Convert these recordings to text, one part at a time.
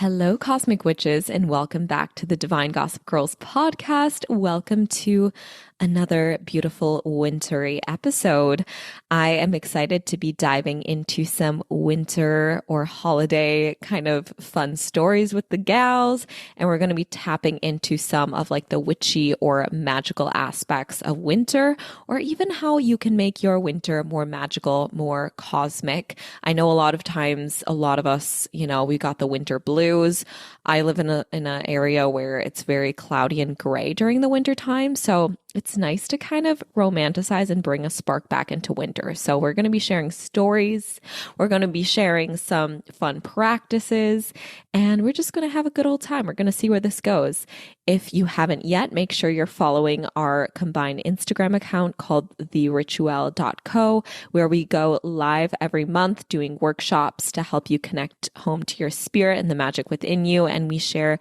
Hello, Cosmic Witches, and welcome back to the Divine Gossip Girls podcast. Welcome to another beautiful wintry episode. I am excited to be diving into some winter or holiday kind of fun stories with the gals, and we're going to be tapping into some of like the witchy or magical aspects of winter, or even how you can make your winter more magical, more cosmic. I know a lot of times, a lot of us, we got the winter blues. I live in an area where it's very cloudy and gray during the winter time, so it's nice to kind of romanticize and bring a spark back into winter. So we're going to be sharing stories. We're going to be sharing some fun practices, and we're just going to have a good old time. We're going to see where this goes. If you haven't yet, make sure you're following our combined Instagram account called theritual.co, where we go live every month doing workshops to help you connect home to your spirit and the magic within you. And we share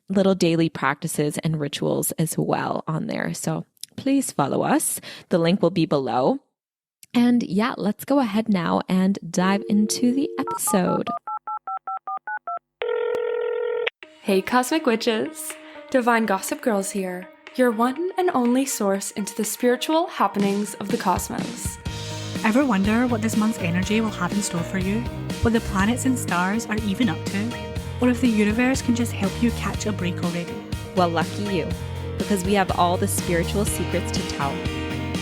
little daily practices and rituals as well on there. So please follow us. The link will be below. And yeah, let's go ahead now and dive into the episode. Hey, Cosmic Witches! Divine Gossip Girls here, your one and only source into the spiritual happenings of the cosmos. Ever wonder what this month's energy will have in store for you? What the planets and stars are even up to? Or if the universe can just help you catch a break already? Well, lucky you, because we have all the spiritual secrets to tell.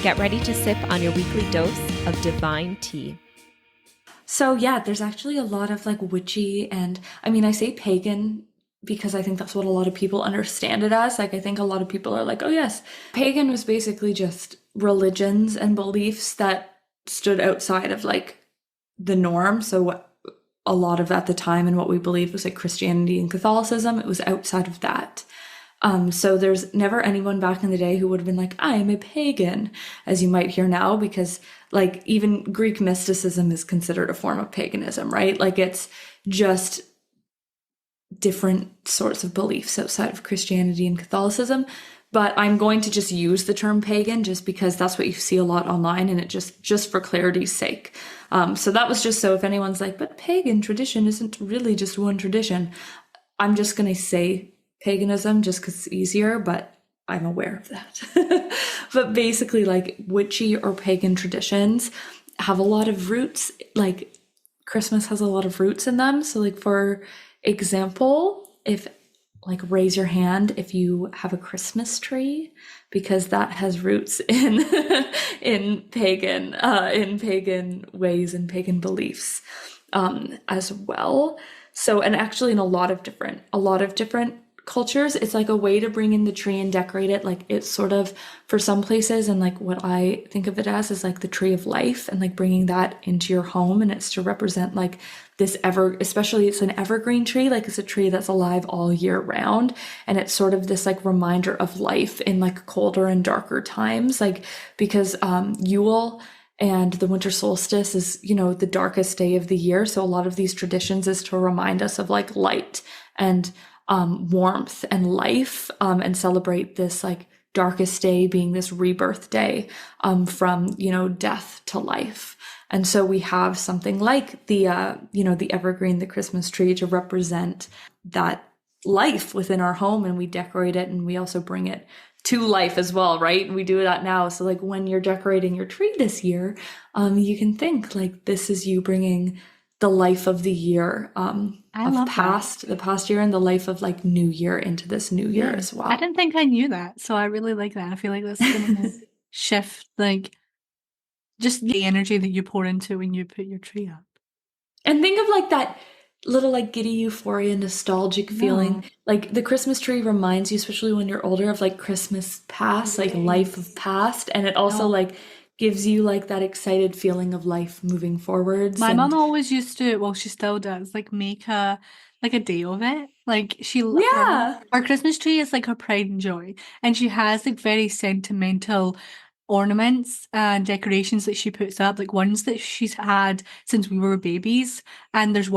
Get ready to sip on your weekly dose of divine tea. So yeah, there's actually a lot of like witchy and, I say pagan because I think that's what a lot of people understand it as. Like, I think a lot of people are like, oh yes, pagan was basically just religions and beliefs that stood outside of like the norm. So what a lot of at the time and what we believed was like Christianity and Catholicism, it was outside of that. So there's never anyone back in the day who would have been like, I am a pagan, as you might hear now, because like even Greek mysticism is considered a form of paganism, right? Like it's just different sorts of beliefs outside of Christianity and Catholicism. But I'm going to just use the term pagan just because that's what you see a lot online, and it just for clarity's sake. So that was just so if anyone's like, but pagan tradition isn't really just one tradition, I'm just going to say paganism just because it's easier, but I'm aware of that. But basically, like witchy or pagan traditions have a lot of roots, like Christmas has a lot of roots in them. So like for example, if like raise your hand if you have a Christmas tree, because that has roots in in pagan ways and pagan beliefs as well. So, and actually in a lot of different cultures, it's like a way to bring in the tree and decorate it. Like it's sort of for some places, and like what I think of it as is like the tree of life, and like bringing that into your home, and it's to represent like this especially it's an evergreen tree, like it's a tree that's alive all year round, and it's sort of this like reminder of life in like colder and darker times, like because Yule and the winter solstice is, the darkest day of the year. So a lot of these traditions is to remind us of like light and warmth and life, and celebrate this like darkest day being this rebirth day, from, death to life. And so we have something like the evergreen, the Christmas tree, to represent that life within our home, and we decorate it, and we also bring it to life as well, right? We do that now. So like when you're decorating your tree this year, you can think like this is you bringing the life of the year, the past year, and the life of like new year into this new year as well. I didn't think I knew that, so I really like that. I feel like that's gonna shift like just the energy that you pour into when you put your tree up. And think of like that little like giddy euphoria, nostalgic feeling. Like the Christmas tree reminds you, especially when you're older, of like Christmas past, like life of past, and it also like gives you like that excited feeling of life moving forwards. My mom always used to, well, she still does, like make a day of it. Like her Christmas tree is like her pride and joy, and she has like very sentimental ornaments and decorations that she puts up, like ones that she's had since we were babies. And there's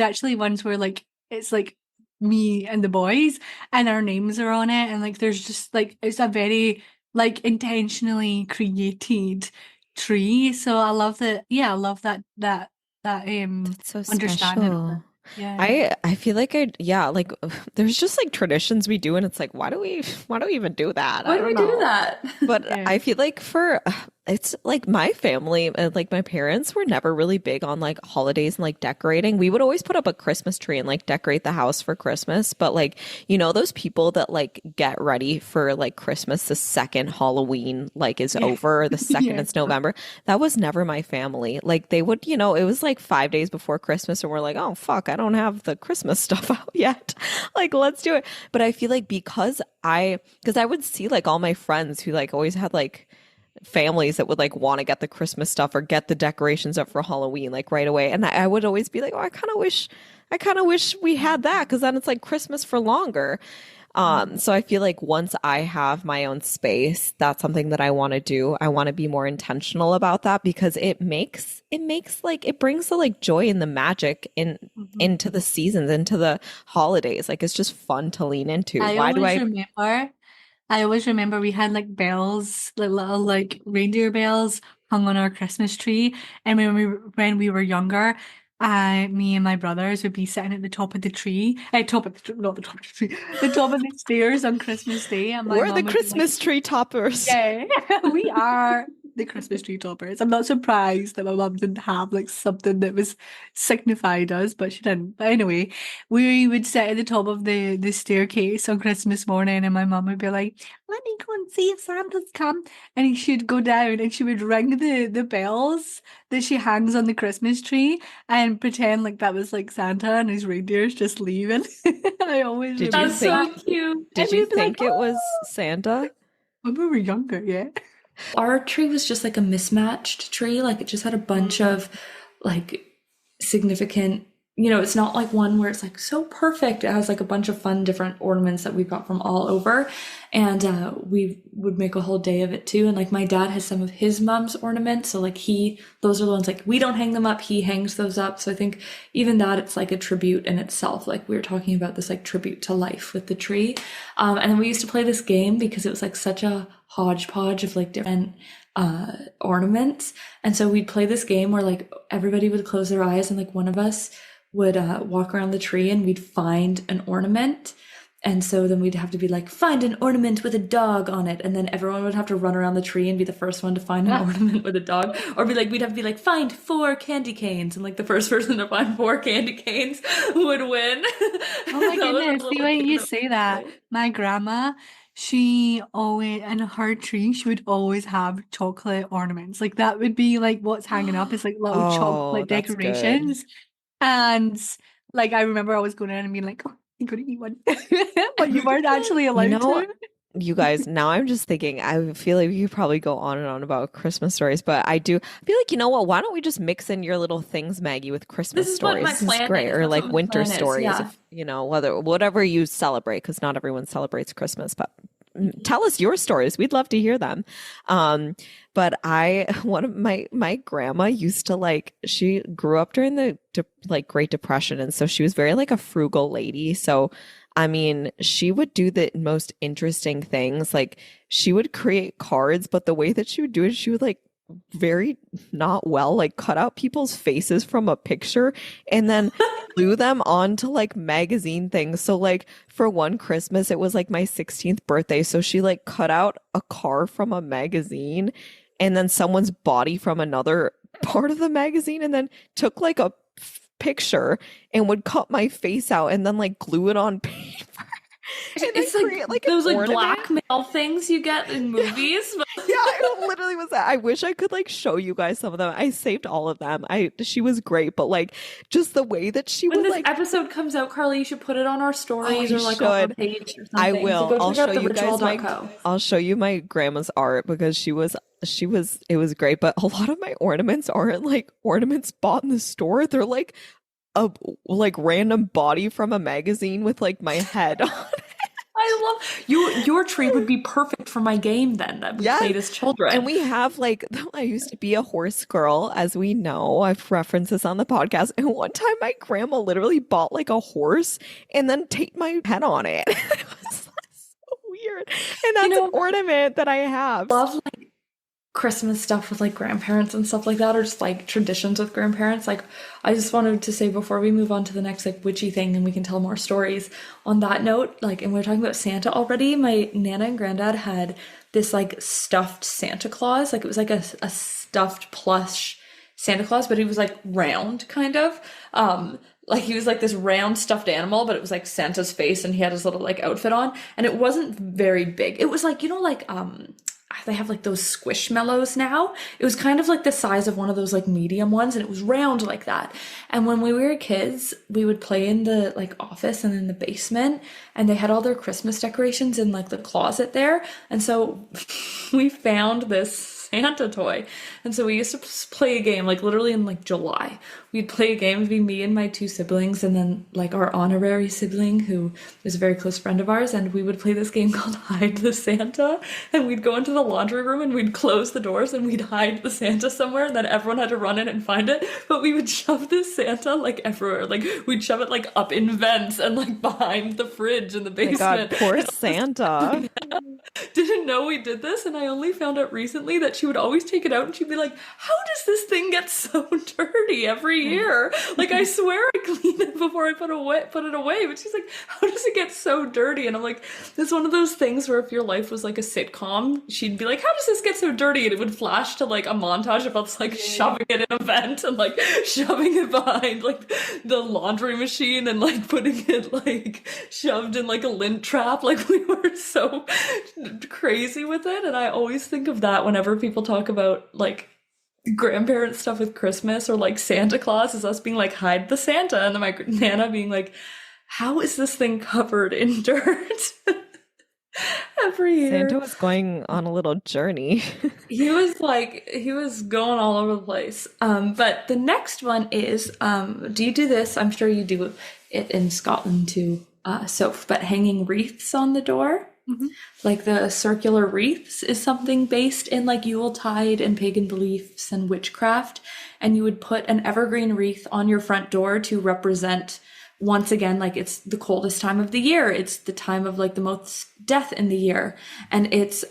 actually ones where like it's like me and the boys and our names are on it, and like there's just like it's a very like intentionally created tree. So I love that. Yeah, I love that That's so understanding of special. it. Yeah. I feel like like there's just like traditions we do and it's like why do we even do that? Why I do don't we do know. that? But Yeah. I feel like for it's like my family, like my parents were never really big on like holidays and like decorating. We would always put up a Christmas tree and like decorate the house for Christmas. But like, you know, those people that like get ready for like Christmas the second Halloween like is Yeah. over, or the second Yeah. it's November. That was never my family. Like they would, you know, it was like 5 days before Christmas and we're like, oh fuck, I don't have the Christmas stuff out yet. Like, let's do it. But I feel like because I would see like all my friends who like always had like families that would like want to get the Christmas stuff or get the decorations up for Halloween like right away. And I would always be like, oh, I kind of wish we had that because then it's like Christmas for longer. So I feel like once I have my own space, that's something that I want to do. I want to be more intentional about that because it makes like it brings the like joy and the magic Mhm. into the seasons, into the holidays. Like it's just fun to lean into. I Why do always I remember, I always remember we had like bells, like little like reindeer bells hung on our Christmas tree. And when we were younger, me and my brothers would be sitting at the top of the tree, top of not the top of the tree, the top of the stairs on Christmas Day, and my we're the mum would be like, Christmas tree toppers? yeah, we are the Christmas tree toppers. I'm not surprised that my mum didn't have like something that was signified us, but she didn't. But anyway, we would sit at the top of the staircase on Christmas morning, and my mum would be like, "Let me go and see if Santa's come." And she'd go down and she would ring the bells that she hangs on the Christmas tree and pretend like that was like Santa and his reindeers just leaving. I always Did you That's remember so that. think cute. And did you we'd be like, think it was "Oh!" Santa? When we were younger, yeah. Our tree was just like a mismatched tree. Like it just had a bunch Mm. of like significant, it's not like one where it's like so perfect. It has like a bunch of fun different ornaments that we got from all over. And we would make a whole day of it too. And like my dad has some of his mom's ornaments. So like those are the ones like we don't hang them up. He hangs those up. So I think even that it's like a tribute in itself. Like we were talking about this like tribute to life with the tree. And then we used to play this game because it was like such a hodgepodge of like different ornaments. And so we'd play this game where like everybody would close their eyes and like one of us would walk around the tree and we'd find an ornament. And so then we'd have to be like, find an ornament with a dog on it. And then everyone would have to run around the tree and be the first one to find an ornament with a dog. Or we'd have to be like, find 4 candy canes. And like the first person to find 4 candy canes would win. Oh my That was goodness, a see little when game you that say we that, played. my grandma, she always, in her tree, she would always have chocolate ornaments. Like that would be like what's hanging up is like little Oh, chocolate that's good. decorations. And like I remember always going in and being like, oh, I'm gonna eat one. But you weren't actually You allowed know, to. you guys, now I'm just thinking, I feel like we could probably go on and on about Christmas stories, but I do feel like, you know what? Why don't we just mix in your little things, Maggie, with This Christmas is what my stories? This is plan great. is. Or That's what like my winter plan is. stories, Yeah. if, you know, whatever you celebrate, because not everyone celebrates Christmas, but tell us your stories. We'd love to hear them. Um, but one of my grandma used to like, she grew up during the like Great Depression. And so she was very like a frugal lady. So, I mean, she would do the most interesting things. Like she would create cards, but the way that she would do it, she would like very not well, like cut out people's faces from a picture and then glue them onto like magazine things. So like for one Christmas, it was like my 16th birthday. So she like cut out a car from a magazine and then someone's body from another part of the magazine and then took like a picture and would cut my face out and then like glue it on paper and then It's like create like an those like ornament. blackmail things you get in Yeah. movies. Yeah, it literally was that. I wish I could like show you guys some of them. I saved all of them. She was great, but like just the way that she When would this like, episode comes out, Carly, you should put it on our oh, stories you or like on our should. page or I something. So will. go I'll check show out you guys theritual.co. I'll show you my grandma's art because it was great, but a lot of my ornaments aren't like ornaments bought in the store. They're like a like random body from a magazine with like my head on it. I love your tree would be perfect for my game then that we Yes. played as And children. we have like, I used to be a horse girl, as we know. I've referenced this on the podcast. And one time my grandma literally bought like a horse and then taped my head on it. It was so weird. And You that's an know, ornament that I have. love like Christmas stuff with like grandparents and stuff like that, or just like traditions with grandparents. Like, I just wanted to say before we move on to the next like witchy thing and we can tell more stories. On that note, like, and we are talking about Santa already, my Nana and Granddad had this like stuffed Santa Claus. Like, it was like a stuffed plush Santa Claus, but he was like round, kind of. Like he was like this round stuffed animal, but it was like Santa's face, and he had his little like outfit on, and it wasn't very big. It was like, like they have like those squishmallows now. It was kind of like the size of one of those like medium ones, and it was round like that. And when we were kids, we would play in the like office and in the basement, and they had all their Christmas decorations in like the closet there. And so we found this Santa toy. And so we used to play a game like literally in like July. We'd play a game, it'd be me and my two siblings, and then like our honorary sibling who is a very close friend of ours, and we would play this game called Hide the Santa. And we'd go into the laundry room and we'd close the doors and we'd hide the Santa somewhere, and then everyone had to run in and find it. But we would shove this Santa like everywhere. Like we'd shove it like up in vents and like behind the fridge in the My God, basement. poor Santa. Didn't know we did this, and I only found out recently that she would always take it out and she'd be like, how does this thing get so dirty every year? Like, I swear I cleaned it before I put it away, but she's like, how does it get so dirty? And I'm like, it's one of those things where if your life was like a sitcom, she'd be like, how does this get so dirty? And it would flash to like a montage of us like shoving it in a vent and like shoving it behind like the laundry machine and like putting it like shoved in like a lint trap. Like, we were so crazy with it. And I always think of that whenever people talk about like grandparent stuff with Christmas or like Santa Claus, is us being like, hide the Santa, and then my Nana being like, how is this thing covered in dirt? Every year. Santa was going on a little journey. He was going all over the place. But the next one is, do you do this? I'm sure you do it in Scotland too, Soph, but hanging wreaths on the door. Mhm. Like the circular wreaths is something based in like Yuletide and pagan beliefs and witchcraft. And you would put an evergreen wreath on your front door to represent, once again, like it's the coldest time of the year. It's the time of like the most death in the year. And it's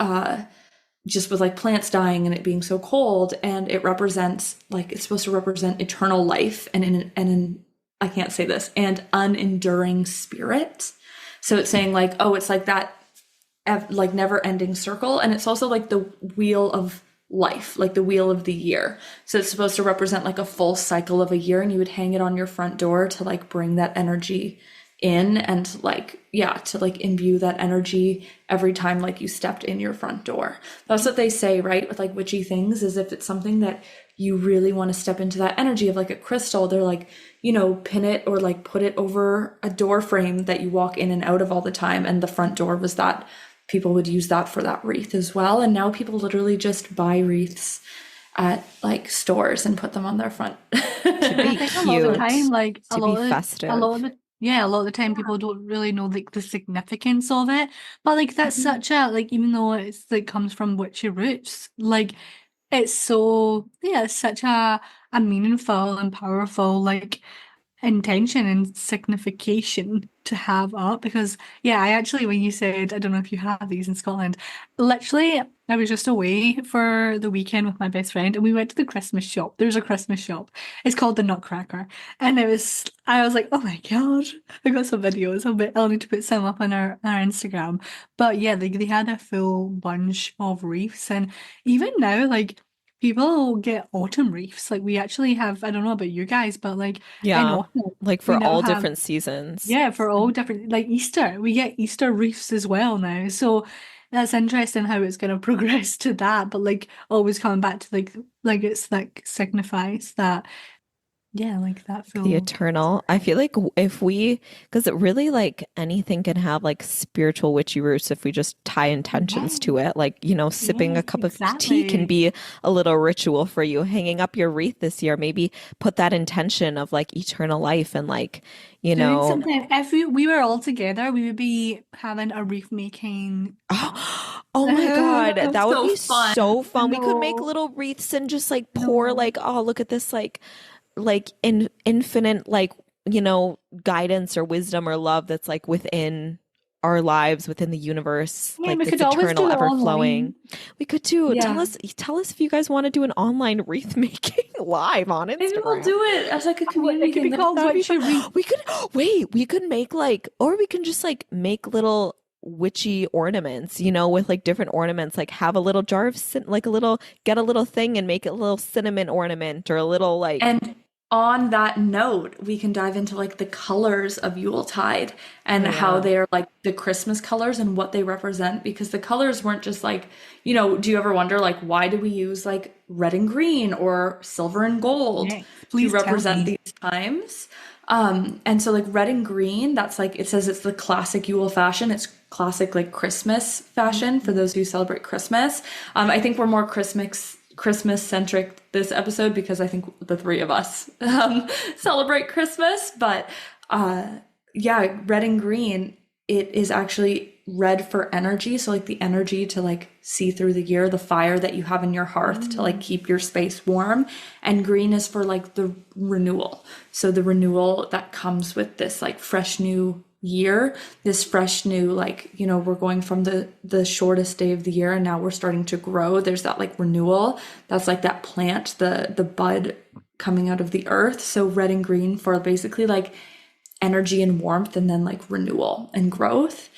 just with like plants dying and it being so cold. And it represents, like, it's supposed to represent eternal life and I can't say this, and unenduring spirit. So it's saying like, oh, it's like that like never ending circle. And it's also like the wheel of life, like the wheel of the year. So it's supposed to represent like a full cycle of a year, and you would hang it on your front door to like bring that energy in and like, yeah, to like imbue that energy every time like you stepped in your front door. That's what they say, right? With like witchy things, is if it's something that you really want to step into that energy of like a crystal, they're like, pin it or like put it over a door frame that you walk in and out of all the time. And the front door was that. People would use that for that wreath as well. And now people literally just buy wreaths at like stores and put them on their front. To be I think a lot of the time, like to be festive. a lot of the time people don't really know like the significance of it. But like that's such a like, even though it's like comes from witchy roots, like it's so it's such a meaningful and powerful like intention and signification to have up. Because I actually, when you said, I don't know if you have these in Scotland, literally I was just away for the weekend with my best friend and we went to the Christmas shop. There's a Christmas shop, it's called the Nutcracker, and I was like, oh my god, I got some videos. I'll need to put some up on our Instagram. But yeah, they had a full bunch of wreaths, and even now like people get autumn wreaths. Like we actually have, I don't know about you guys, but like in Yeah, autumn, like we for now all have, different seasons. for all different, like Easter, we get Easter wreaths as well now. So that's interesting how it's going to progress to that, but like always coming back to like it's like signifies that, like that The full. eternal. I feel like because it really like anything can have like spiritual witchy roots if we just tie intentions to it. Like, sipping a Yes, cup of tea can exactly. be a little ritual for you. Hanging up your wreath this year, maybe put that intention of like eternal life and like, you Doing know, something, if we were all together, we would be having a wreath making. oh my God, that would So be fun. so I fun. We could make know, little wreaths and just like I pour know. like, oh, look at this like infinite like guidance or wisdom or love that's like within our lives within the universe, Yeah, like we this could always eternal, do it ever flowing. online. We could do, Yeah. tell us if you guys want to do an online wreath making live on Maybe we'll Instagram. do it as like a It community could be thing. called That'd be Witchy fun. Wreath. We could wait, we could make like, or we can just like make little witchy ornaments, you know, with like different ornaments, like have a little jar of like a little, get a little thing and make it a little cinnamon ornament or a little like, And on that note, we can dive into like the colors of Yuletide oh and how yeah. they are like the Christmas colors and what they represent because the colors weren't just like, do you ever wonder like why do we use like red and green or silver and gold Yes, to please tell represent me. these times? And so like red and green, that's like it says it's the classic Yule fashion. It's classic like Christmas fashion for those who celebrate Christmas. I think we're more Christmas centric this episode because I think the three of us celebrate Christmas. But yeah, red and green, it is actually red for energy. So like the energy to like see through the year, the fire that you have in your hearth to like keep your space warm. And green is for like the renewal. So the renewal that comes with this like fresh new year, this fresh new like, we're going from the shortest day of the year and now we're starting to grow. There's that like renewal. That's like that plant, the bud coming out of the earth. So red and green for basically like energy and warmth and then like renewal and growth.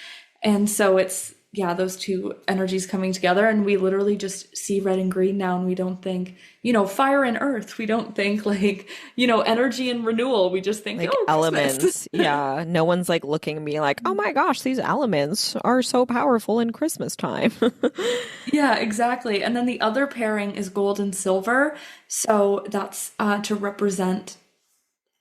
And so it's, yeah, those two energies coming together. And we literally just see red and green now and we don't think, fire and earth. We don't think like, energy and renewal. We just think, Like oh, Christmas. elements. Yeah. No one's like looking at me like, oh my gosh, these elements are so powerful in Christmas time. Yeah, exactly. And then the other pairing is gold and silver. So that's to represent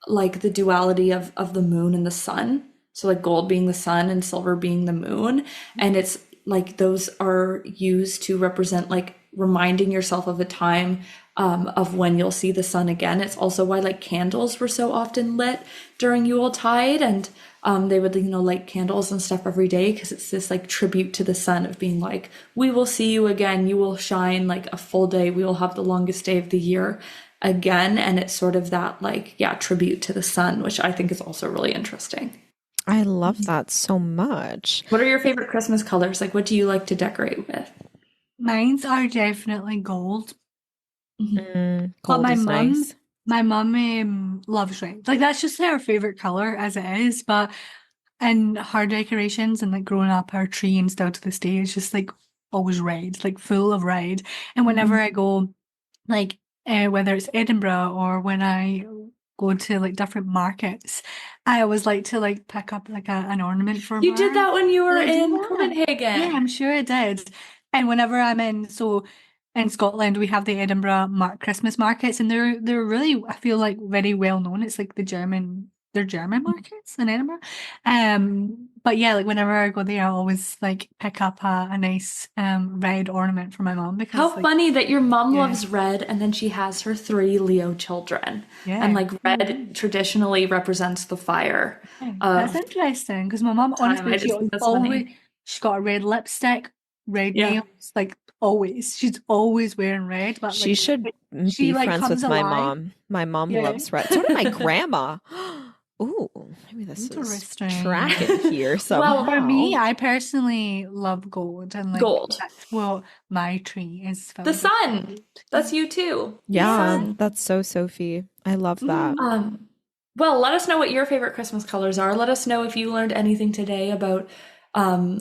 like the duality of the moon and the sun. So like gold being the sun and silver being the moon. And it's like those are used to represent like reminding yourself of a time of when you'll see the sun again. It's also why like candles were so often lit during Yuletide and they would, light candles and stuff every day because it's this like tribute to the sun of being like, we will see you again. You will shine like a full day. We will have the longest day of the year again. And it's sort of that like, yeah, tribute to the sun, which I think is also really interesting. I love that so much. What are your favorite Christmas colors? Like, what do you like to decorate with? Mine's are definitely gold. But Gold my is mum, nice. my mum loves red. Like that's just her favorite color as it is. But in her decorations and like growing up, our tree and still to this day is just like always red, like full of red. And whenever I go, like whether it's Edinburgh or when I go to like different markets, I always like to like pick up like an ornament for You did her. that when you were Did I do in that? Yeah, Copenhagen. I'm sure I did. And whenever I'm in Scotland, we have the Edinburgh Christmas markets, and they're really, I feel like, very well known. It's like they're German markets in Edinburgh. But yeah, like whenever I go there, I always like pick up a nice red ornament for my mom because How like funny that your mom yeah, loves red and then she has her three Leo children. And yeah. like red traditionally represents the fire Yeah, that's of interesting because my mom, time. honestly, I just think that's always funny. she's got a red lipstick, red Yeah. nails, like always. She's always wearing red, but She like should she be like friends comes with my alive. mom. My mom Yeah, loves red. So did my grandma. Ooh, maybe this is interesting. tracking here Well, For me, somehow. I personally love gold, and like gold. that's what my tree is The filled with. sun. Gold. That's you too. The Yeah, Yeah. sun. that's so Sophie. I love that. Mhm. Well, let us know what your favorite Christmas colors are. Let us know if you learned anything today about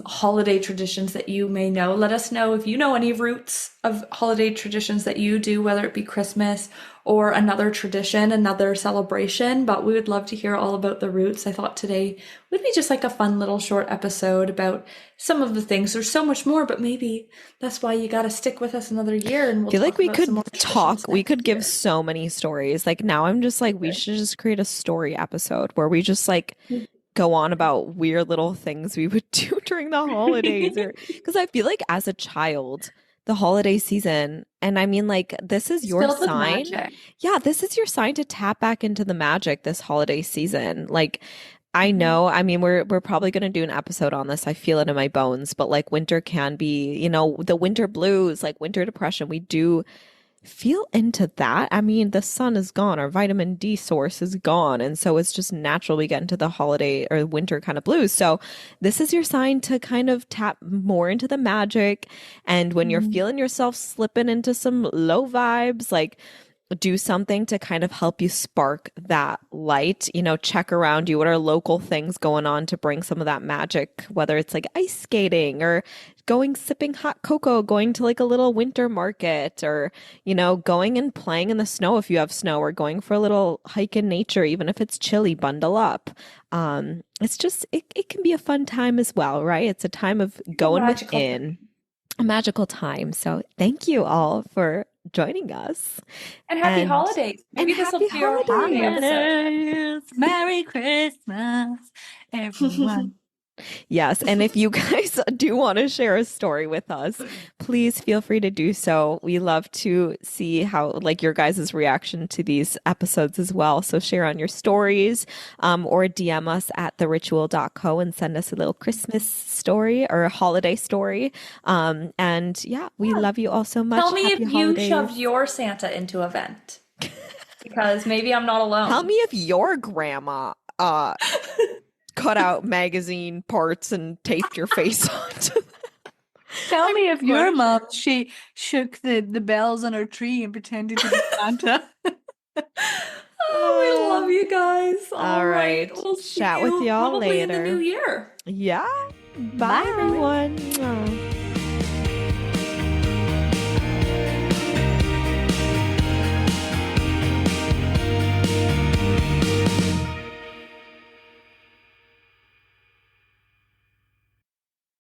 holiday traditions that you may know. Let us know if you know any roots of holiday traditions that you do, whether it be Christmas or another tradition, another celebration. But we would love to hear all about the roots. I thought today would be just like a fun little short episode about some of the things. There's so much more, but maybe that's why you got to stick with us another year and I we'll feel like talk we about some could more talk, traditions we next could give year. so many stories. Like now I'm just like, we should just create a story episode where we just like go on about weird little things we would do during the holidays or because I feel like as a child, the holiday season, and I mean like this is It's your filled with sign. magic. Yeah, this is your sign to tap back into the magic this holiday season. Like I Mhm. know, I mean we're probably going to do an episode on this. I feel it in my bones, but like winter can be, the winter blues, like winter depression. We do feel into that. I mean, the sun is gone, our vitamin D source is gone. And so it's just natural we get into the holiday or winter kind of blues. So this is your sign to kind of tap more into the magic. And when you're Mhm. feeling yourself slipping into some low vibes, like do something to kind of help you spark that light, check around you. What are local things going on to bring some of that magic, whether it's like ice skating or going sipping hot cocoa, going to like a little winter market or, going and playing in the snow if you have snow or going for a little hike in nature, even if it's chilly, bundle up. It's just, it can be a fun time as well, right? It's a time of A going magical within, time. a magical time. So thank you all for joining us. And happy And holidays. and Maybe this will happy be our holiday episode. Holidays, Merry Christmas, everyone. yes, and if you guys do want to share a story with us, please feel free to do so. We love to see how like your guys' reaction to these episodes as well. So share on your stories, or DM us at theritual.co and send us a little Christmas story or a holiday story. And yeah, we Yeah. love you all so Tell much. me Happy if you holidays. shoved your Santa into a vent, because maybe I'm not Tell alone. me if your grandma cut out magazine parts and taped your face onto Tell me if your push. mom she shook the bells on her tree and pretended to be Santa. Oh, we love Uh, you guys. All all right. right. We'll see Chat with you y'all probably in the new later. year. Yeah. Bye, Bye. everyone. Mwah.